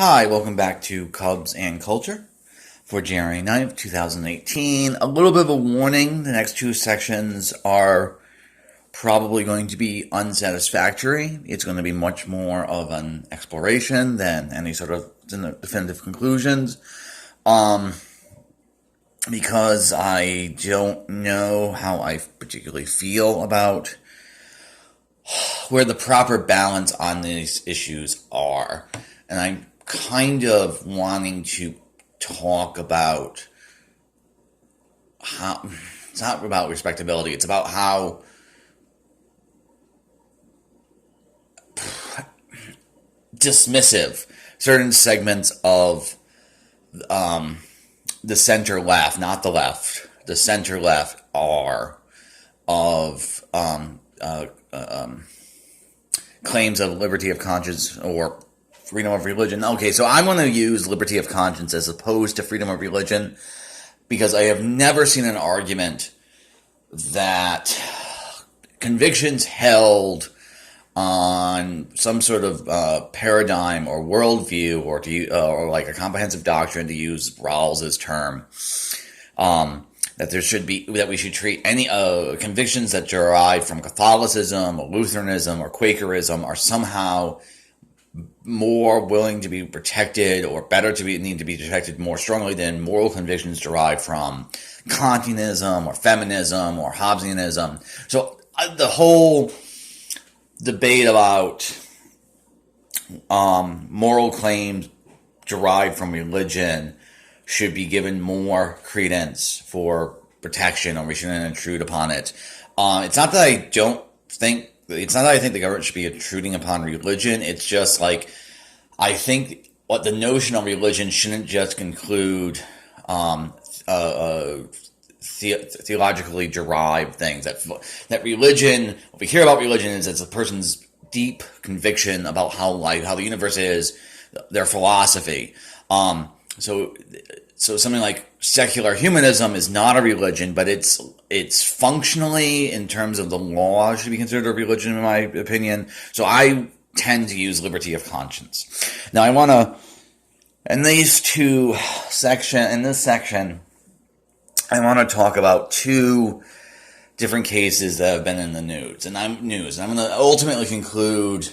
Hi, welcome back to Cubs and Culture for January 9th, 2018. A little bit of a warning, the next two sections are probably going to be unsatisfactory. It's going to be much more of an exploration than any sort of definitive conclusions. Because I don't know how I particularly feel about where the proper balance on these issues are. And I'm kind of wanting to talk about how it's not about respectability, it's about how dismissive certain segments of the center left, not the left, the center left are of claims of liberty of conscience or freedom of religion. Okay, so I'm going to use liberty of conscience as opposed to freedom of religion because I have never seen an argument that convictions held on some sort of paradigm or worldview or like a comprehensive doctrine, to use Rawls's term, that we should treat any convictions that derive from Catholicism or Lutheranism or Quakerism are somehow more willing to be protected or need to be protected more strongly than moral convictions derived from Kantianism or feminism or Hobbesianism. So the whole debate about moral claims derived from religion should be given more credence for protection, or we shouldn't intrude upon it. It's not that I think the government should be intruding upon religion. It's just like, I think what the notion of religion shouldn't just conclude theologically derived things. That religion, what we hear about religion is it's a person's deep conviction about how the universe is, their philosophy. So something like secular humanism is not a religion, but it's functionally, in terms of the law, should be considered a religion, in my opinion. So I tend to use liberty of conscience. Now I want to, in this section, I want to talk about two different cases that have been in the news. And I'm going to ultimately conclude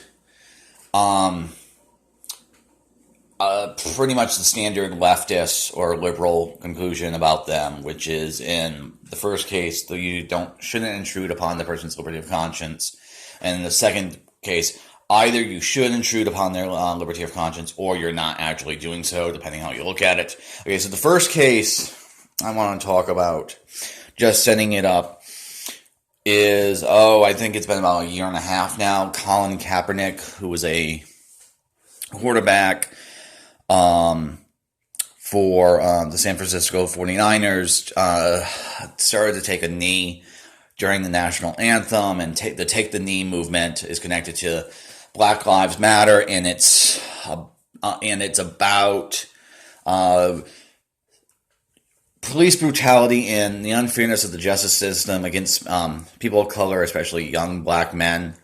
pretty much the standard leftist or liberal conclusion about them, which is, in the first case, you shouldn't intrude upon the person's liberty of conscience. And in the second case, either you should intrude upon their liberty of conscience, or you're not actually doing so, depending how you look at it. Okay, so the first case I want to talk about, just setting it up, is, I think it's been about a year and a half now, Colin Kaepernick, who was a quarterback for the San Francisco 49ers, started to take a knee during the national anthem, and the Take the Knee movement is connected to Black Lives Matter, and it's about police brutality and the unfairness of the justice system against people of color, especially young black men,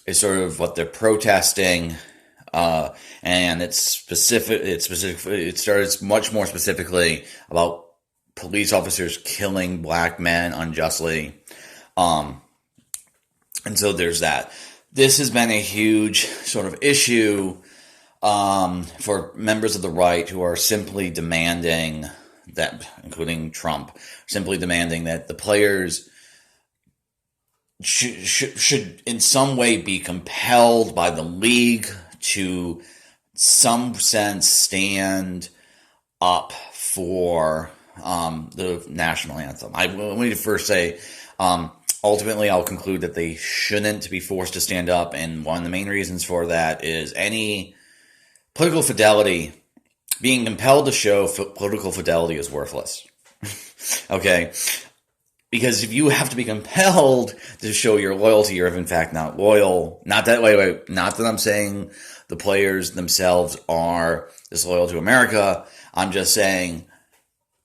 is sort of what they're protesting. And it starts much more specifically about police officers killing black men unjustly. And so there's that. This has been a huge sort of issue for members of the right who are simply demanding that, including Trump, simply demanding that the players should in some way be compelled by the league to some sense stand up for the national anthem. Let me first say, ultimately I'll conclude that they shouldn't be forced to stand up, and one of the main reasons for that is any political fidelity. Being compelled to show political fidelity is worthless. Okay? Because if you have to be compelled to show your loyalty, you're in fact not loyal. Not that I'm saying the players themselves are disloyal to America. I'm just saying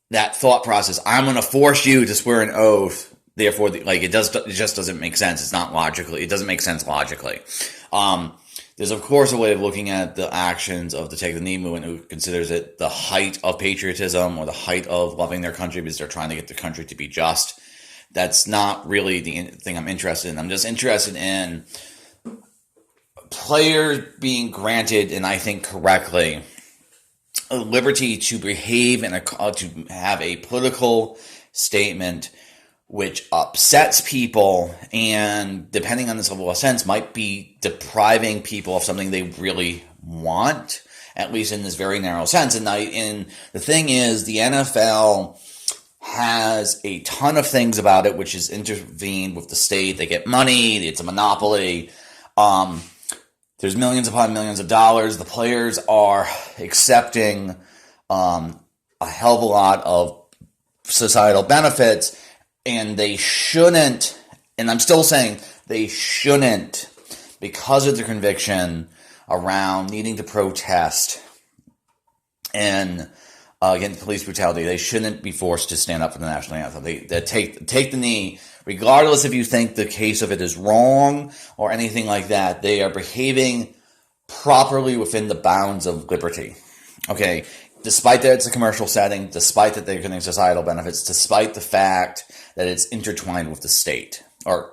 that thought process, I'm going to force you to swear an oath, therefore, it just doesn't make sense. It's not logically, it doesn't make sense logically. There's, of course, a way of looking at the actions of the Take the Knee movement who considers it the height of patriotism or the height of loving their country because they're trying to get the country to be just. That's not really the thing I'm interested in. I'm just interested in players being granted, and I think correctly, a liberty to behave and to have a political statement which upsets people and, depending on this level of sense, might be depriving people of something they really want, at least in this very narrow sense. And the thing is, the NFL has a ton of things about it which is intervened with the state. They get money. It's a monopoly. There's millions upon millions of dollars. The players are accepting a hell of a lot of societal benefits, and they shouldn't, and I'm still saying they shouldn't, because of their conviction around needing to protest and against police brutality, they shouldn't be forced to stand up for the national anthem. They take the knee, regardless if you think the case of it is wrong or anything like that. They are behaving properly within the bounds of liberty. Okay, despite that it's a commercial setting, despite that they're getting societal benefits, despite the fact that it's intertwined with the state. So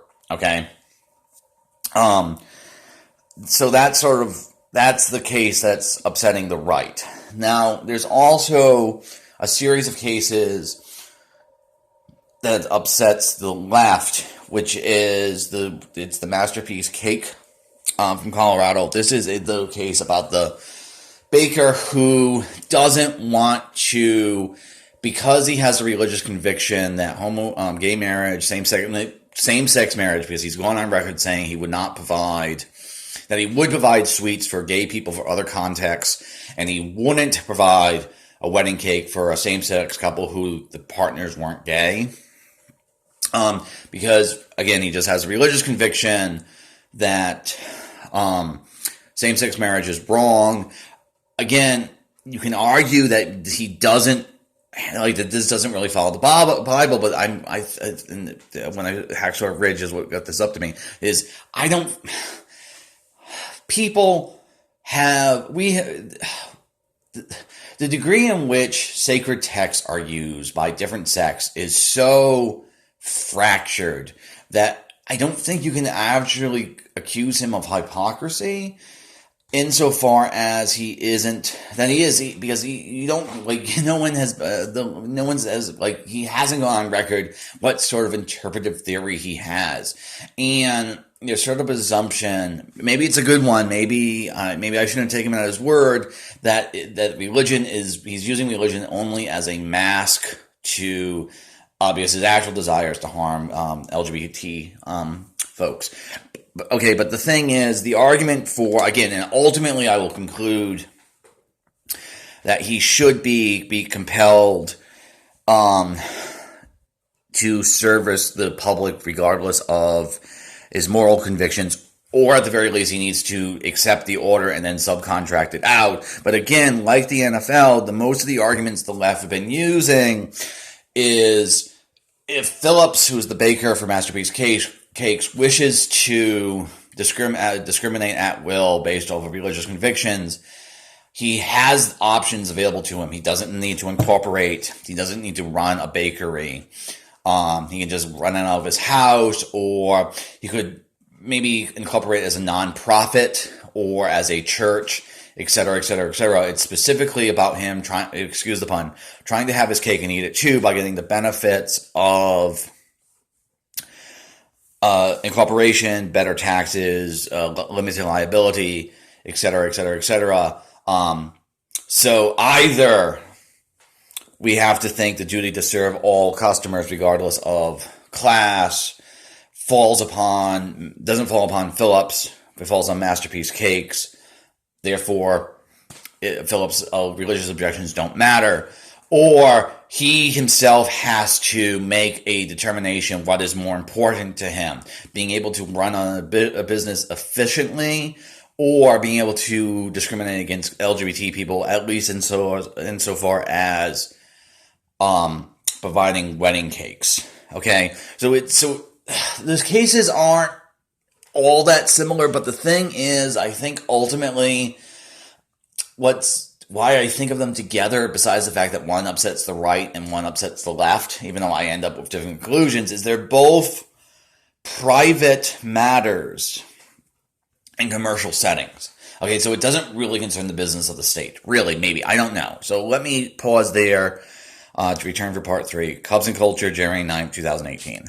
that's the case that's upsetting the right. Now, there's also a series of cases that upsets the left, which is the Masterpiece Cake from Colorado. This is the case about the baker who doesn't want to, because he has a religious conviction that gay marriage, same-sex marriage, because he's gone on record saying he would provide sweets for gay people for other contexts, and he wouldn't provide a wedding cake for a same-sex couple who the partners weren't gay. Because, again, he just has a religious conviction that same-sex marriage is wrong. Again, you can argue that he doesn't, that this doesn't really follow the Bible, but when Hacksaw Ridge is what got this up to me, is the degree in which sacred texts are used by different sects is so fractured that I don't think you can actually accuse him of hypocrisy insofar as he isn't, because he hasn't gone on record what sort of interpretive theory he has. And there's sort of a presumption, maybe it's a good one, maybe I shouldn't take him at his word, that he's using religion only as a mask to obvious his actual desires to harm LGBT folks. Okay, but the thing is, the argument for, again, and ultimately I will conclude that he should be compelled to service the public regardless of his moral convictions, or at the very least he needs to accept the order and then subcontract it out. But again, like the NFL, most of the arguments the left have been using is, if Phillips, who's the baker for Masterpiece Cakes, wishes to discriminate at will based off of religious convictions, he has options available to him. He doesn't need to incorporate. He doesn't need to run a bakery. He can just run it out of his house, or he could maybe incorporate as a nonprofit or as a church, etc., etc., etc. It's specifically about him trying to have his cake and eat it too, by getting the benefits of incorporation, better taxes, limited liability, etc., etc., etc. So either we have to think the duty to serve all customers, regardless of class, doesn't fall upon Phillips. It falls on Masterpiece Cakes. Therefore, Phillips' religious objections don't matter. Or he himself has to make a determination what is more important to him, being able to run a business efficiently, or being able to discriminate against LGBT people, at least insofar as providing wedding cakes. Okay, so those cases aren't all that similar. But the thing is, I think ultimately why I think of them together, besides the fact that one upsets the right and one upsets the left, even though I end up with different conclusions, is they're both private matters in commercial settings. Okay, so it doesn't really concern the business of the state. Really, maybe. I don't know. So let me pause there to return for part 3. Cubs and Culture, January 9th, 2018.